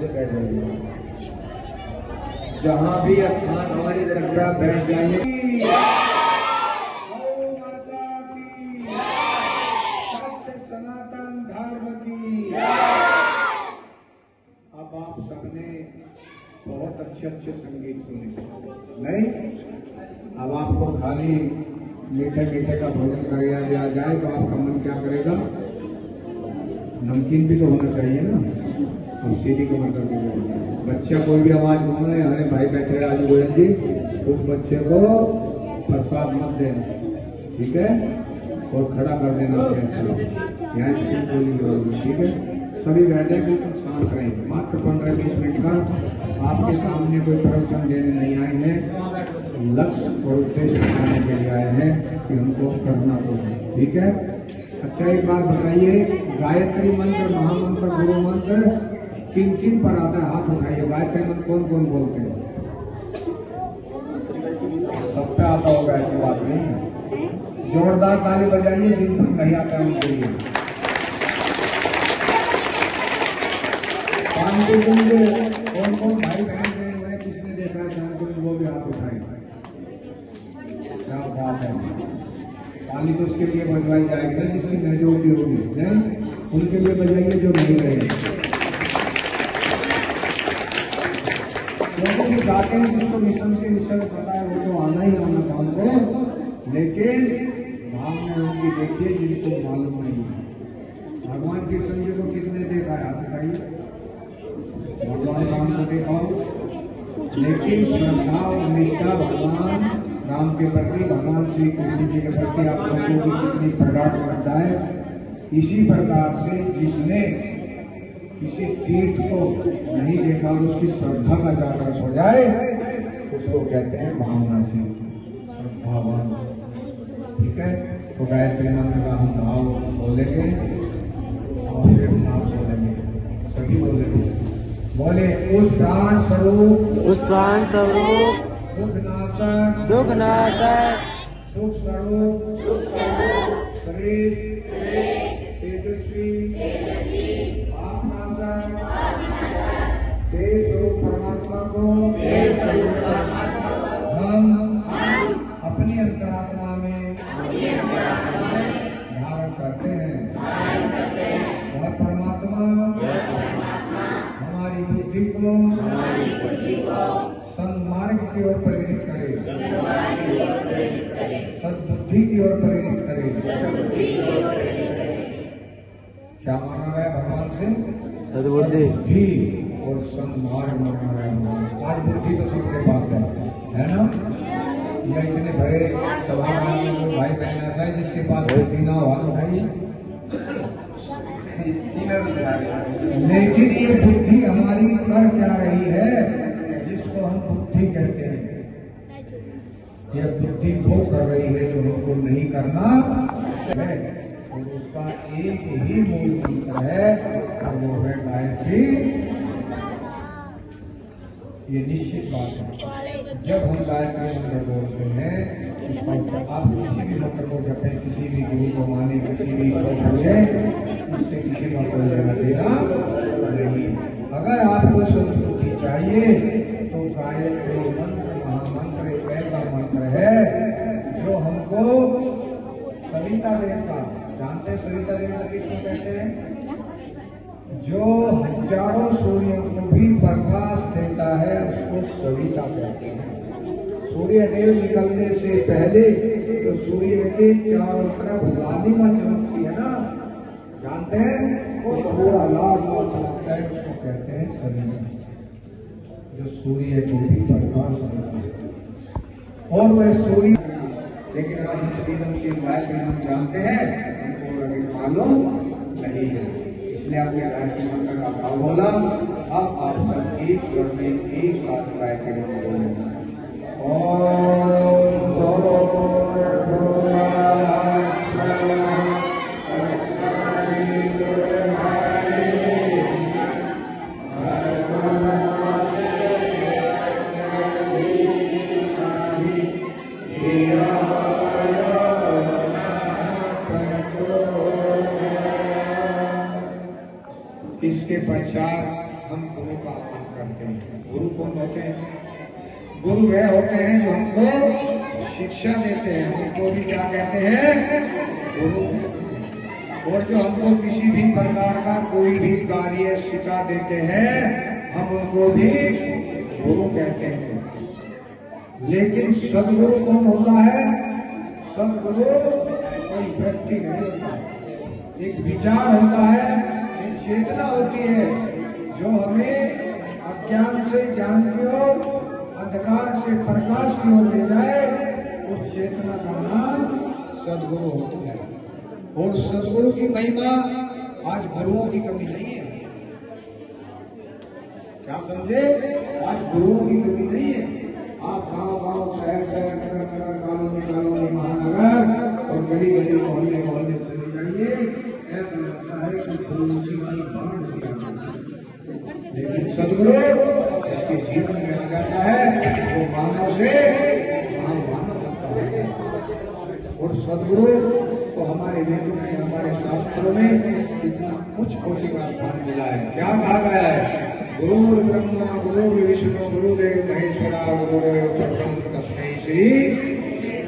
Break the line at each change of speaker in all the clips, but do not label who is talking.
से बैठ जाइए। जहाँ भी स्थान हमारी तरफ बैठ जाइए। सनातन धर्म की। अब आप सबने बहुत अच्छे संगीत सुने नहीं? अब आपको खाली मीठे मीठे का भोजन कराया जाए तो आपका मन क्या करेगा? नमकीन भी तो होना चाहिए ना। और सीधी को मन करके बच्चा कोई भी आवाज माने, हमारे भाई बैठे आज गोयल जी, उस बच्चे को प्रसाद मत देना, ठीक है? और खड़ा कर देना यहाँ बोली, ठीक है? सभी बैठे बिल्कुल शांत रहेंगे। मात्र 15-20 मिनट का आपके सामने कोई प्रवचन देने नहीं आए हैं, लक्ष्य और उद्देश्य दिखाने के लिए आए हैं कि हमको करना तो है, ठीक है? अच्छा एक बात बताइए, गायत्री मंत्र, महामंत्र, गुरु मंत्र किन किन पर आता है? हाथ उठाइए। गायत्री मंत्र कौन कौन बोलते हैं? सब पे आता होगा, ऐसी बात नहीं है। जोरदार ताली बजाइए जिन पर नहीं आता है उनके लिए। कौन कौन भाई बहन गए हुए हैं, किसने देखा है शांति, वो भी हाथ उठाए। क्या बात है। ताली तो उसके लिए बजवाई जाएगी ना जिसकी मेजोरिटी होगी, नहीं? उनके लिए बजाइए जो नहीं रहे। क्योंकि जाके जिसको मिशन से विषय पता है वो तो आना ही आना था उनको, लेकिन भाव में उनकी देखिए जिनको मालूम नहीं है। भगवान कृष्ण जी को किसने देखा है? आप बताइए। भगवान राम को देखा, लेकिन श्रद्धा और निष्ठा भगवान राम के प्रति, भगवान श्री कृष्ण जी के प्रति आप लोगों की कितनी प्रगाढ़ करता है। इसी प्रकार से जिसने किसी तीर्थ को नहीं देखा और उसकी श्रद्धा का जागरण हो जाए उसको कहते हैं भावना से श्रद्धावान, ठीक है? तो गायत्री मंत्र का हम भाव बोलेंगे और फिर नाम बोलेंगे, सभी बोलेंगे। बोले उस प्राण स्वरूप,
उस प्राण स्वरूप,
दुखनाशक,
दुखनाशक,
सुख स्वरूप, शरीर तेजस्वी, देश स्वरूप परमात्मा को हम अपनी अंतरात्मा में धारण करते हैं। वह परमात्मा हमारी बुद्धि को सन्मार्ग की ओर प्रेरित करे, सद्बुद्धि की ओर प्रेरित करे। क्या मांगा गया भगवान से? सद्बुद्धि और सन्मार्ग मांगा गया। आज बुद्धि तो सबके पास है ना? या इतने बड़े सभागार में भाई बहन ऐसा है जिसके पास बुद्धि ना हो, भाई। लेकिन ये बुद्धि हमारी कर क्या रही है, जिसको हम बुद्धि कहते हैं, ये बुद्धि वो कर रही है जो हमको नहीं करना है। और उसका एक ही मूल मंत्र है और वो है गायत्री। ये निश्चित बात है। जब हम गायत्री मंत्र बोलते हैं, आप किसी भी मंत्र को जपें, किसी भी गुरु को माने, किसी भी को बोले, उससे किसी का कोई लेना देना नहीं। अगर आपको संस्कृति चाहिए तो गायत्री मंत्र, महामंत्र एक ऐसा मंत्र है जो हमको सविता देवता, जानते हैं सविता देवता किसको कहते हैं? जो हजारों सूर्यों को भी प्रकाश देता है उसको सविता कहते हैं। सूर्य देव निकलने से पहले तो सूर्य के चारों तरफ लालिमा चमकती है ना, जानते हैं? वो पूरा लाल लाल चमकता है, उसको कहते हैं सविता, जो सूर्य को भी प्रकाश देता है। और वह सूर्य, लेकिन आज हम श्रीरम के गायत्री मंत्र जानते हैं, हमको अभी मालूम नहीं है, इसलिए आपने गायत्री मंत्र का भाव बोला। अब आप सब एक स्वर में एक साथ गायत्री मंत्र बोलेंगे। इसके पश्चात हम गुरु का आह्वान करते हैं। गुरु कौन होते हैं? गुरु वह होते हैं जो हमको शिक्षा देते हैं, उनको भी क्या कहते हैं? गुरु। और जो हमको किसी भी प्रकार का कोई भी कार्य सिखा देते हैं, हम उनको भी गुरु कहते हैं। लेकिन सदगुरु कौन होता है? सदगुरु कोई व्यक्ति नहीं होता, एक विचार होता है, एक चेतना होती है जो हमें अज्ञान से ज्ञान की ओर, अंधकार से प्रकाश की ओर ले जाए। उस चेतना का नाम सदगुरु होता है। और सदगुरु की महिमा आज गुरुओं की कमी नहीं है। क्या समझे? आज गुरुओं की कमी नहीं है। आप गांव शहर कॉलोनी महानगर और गली गली मोहल्ले मोहल्ले चले जाइए, ऐसा लगता है कि गुरु जी की बाढ़ सी। लेकिन सदगुरु इसके जीवन में आ जाता है वो मानव से मानव होता है। और सदगुरु तो हमारे वेदों में, हमारे शास्त्रों में इतना कुछ कोटि का स्थान मिला है। क्या कहा गया है? गुरु ब्रह्मा गुरु विष्णु गुरुदेव महेश्वरा गुरुदेव ब्रह्म तस्मै श्री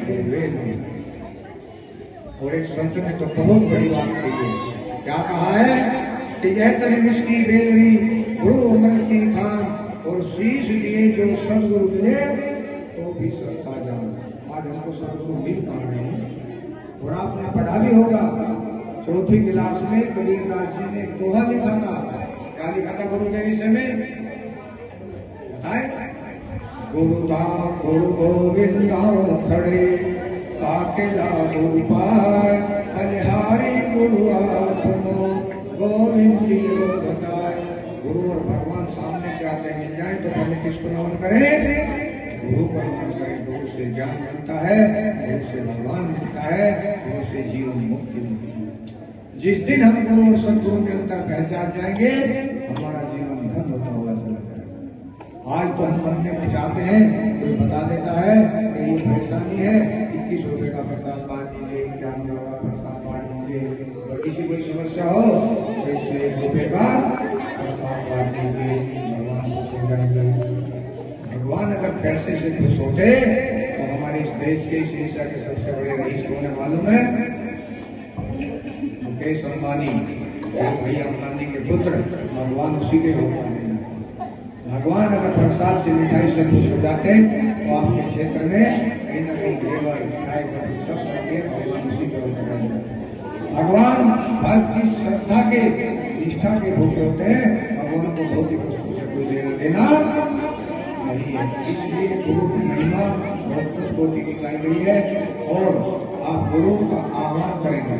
गुरुवे नमः। और एक संत ने तो बहुत बड़ी बात कही है। क्या कहा है? कि यह तनिष की बेलरी गुरु अमृत की खान, और शीश दिए जो सदगुरु मिले तो भी सस्ता जान। आज हमको सदगुरु मिल पा रहे हैं। और आपने पढ़ा भी होगा, चौथी क्लास में कबीरदास जी ने दोहा लिखा था। क्या लिखा था गुरु के विषय में? बताए? गुरु गोविंद खड़े ताके लागू पाए, बलिहारी गुरु आपनो गोविंद जी बताए। गुरु और भगवान सामने क्या मिल जाए तो पहले किसको नमन करें? गुरु को नमन करें। गुरु से ज्ञान मिलता है, गुरु से भगवान मिलता है, गुरु से जीवन मुक्ति मिलती है। जिस दिन हम गुरु और सदगुरु के अंतर पहचान जाएंगे, हमारा जीवन धन होता हुआ चला जाएगा। आज तो हम बनने में चाहते हैं, कोई बता देता है कि ये परेशानी है, 21 रुपए का प्रसाद बांट दीजिए, 51 का प्रसाद बांट दीजिए। और किसी कोई समस्या हो तो 1 रुपए का प्रसाद बांट दीजिए, भगवान को सो जाएंगे। भगवान अगर पैसे से खुश होते तो हमारे इस देश के, इस एशिया के सबसे बड़े रईस कौन है मालूम है? मुकेश अंबानी, भैया अंबानी के पुत्र। भगवान उसी के होते हैं। भगवान अगर प्रसाद से मिठाई से खुश हो जाते तो आपके क्षेत्र में कहीं ना कहीं घेवर मिठाई सब भगवान उसी के होते हैं। भगवान भक्त की श्रद्धा के, निष्ठा के भूखे होते हैं। भगवान को भौतिक वस्तु से कोई लेना देना नहीं है। इसलिए गुरु की महिमा बहुत कुछ कोटि की गाई गई है। और आप गुरु का आह्वान करेंगे।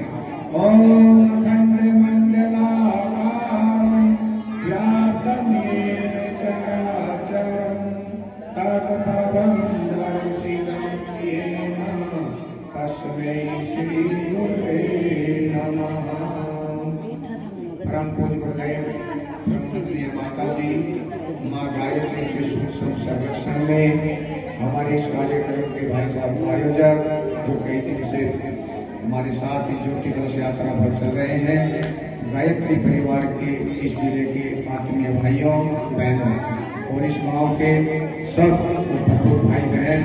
ओम अखंड मंडलाकारं व्याप्तं येन चराचरं तत्पदं दर्शितं येन तस्मै श्री गुरुवे नमः। परम पूज्य गुरुदेव ब्रह्मप्रिय माता जी माँ गायत्री के संरक्षण में हमारे इस कार्यक्रम के भाई साहब आयोजक जो कई दिन से हमारे साथ इस ज्योति कलश यात्रा पर चल रहे हैं, गायत्री परिवार के इस जिले के आत्मीय भाइयों बहनों और इस गांव के सब भाई बहन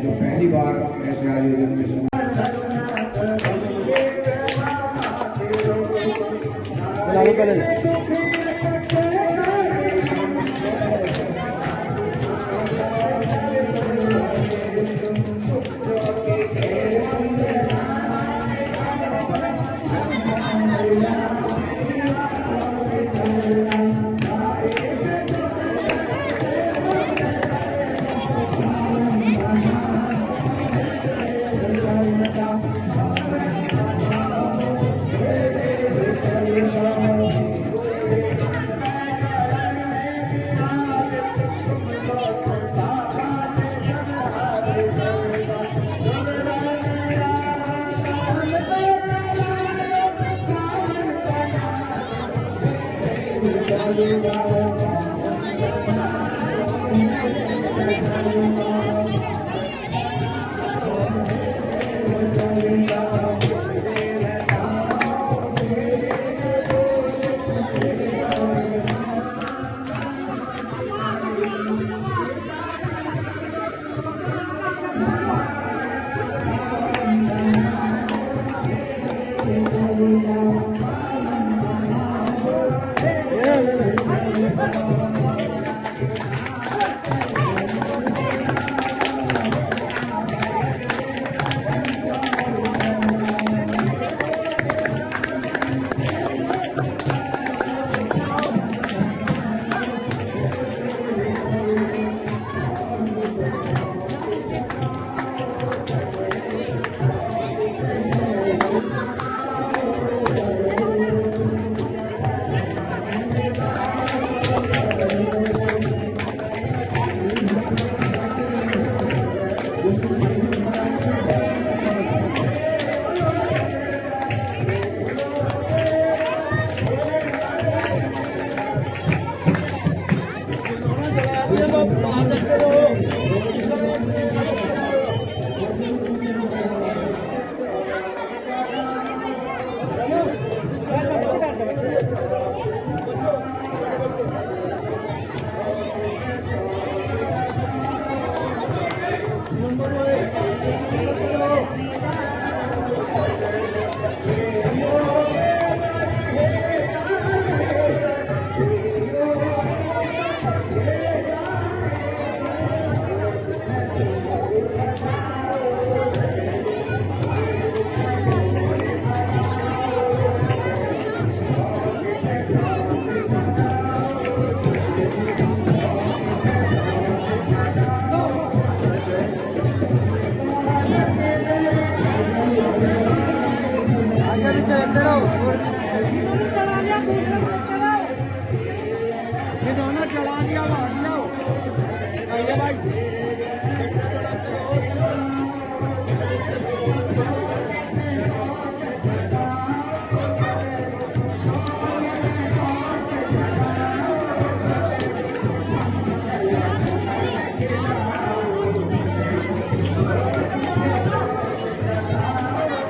जो पहली बार ऐसे आयोजन में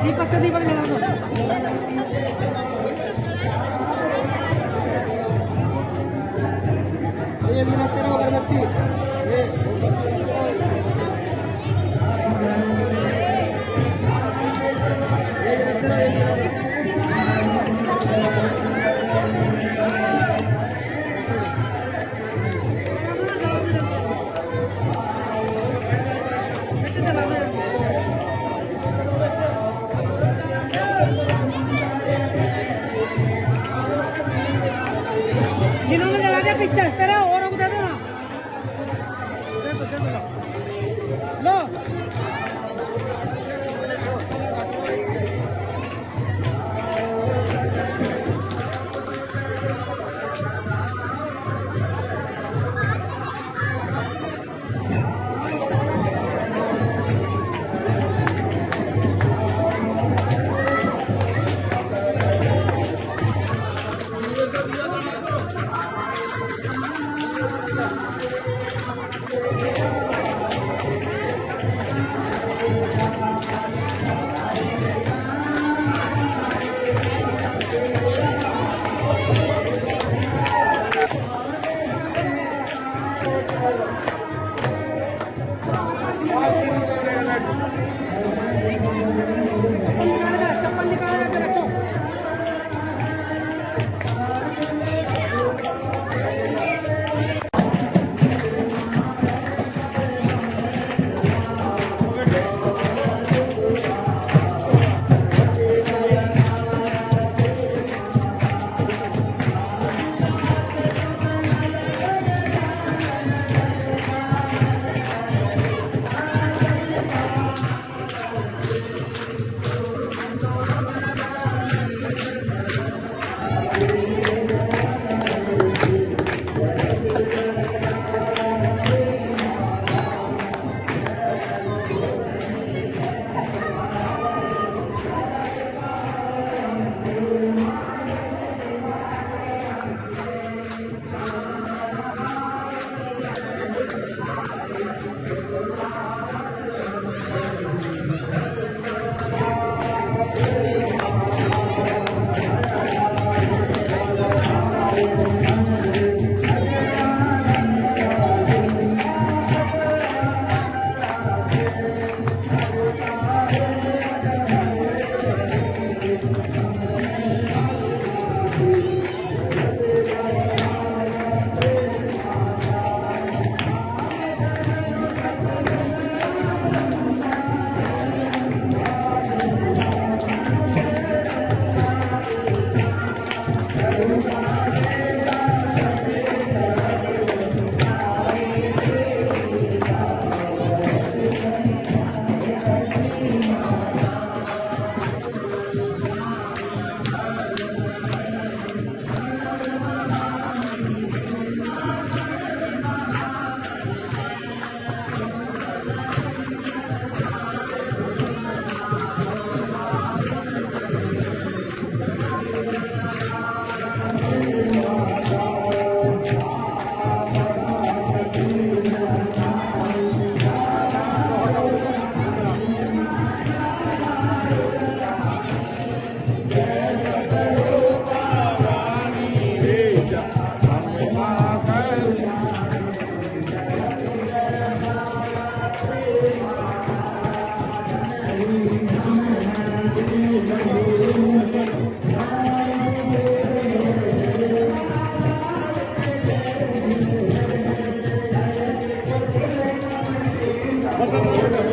दीपक से दीपक लगा दो। ये भी लगते रहो अगरबत्ती। जिन्होंने लगा दिया पीछे हटते रहो और दे दो ना। लो
है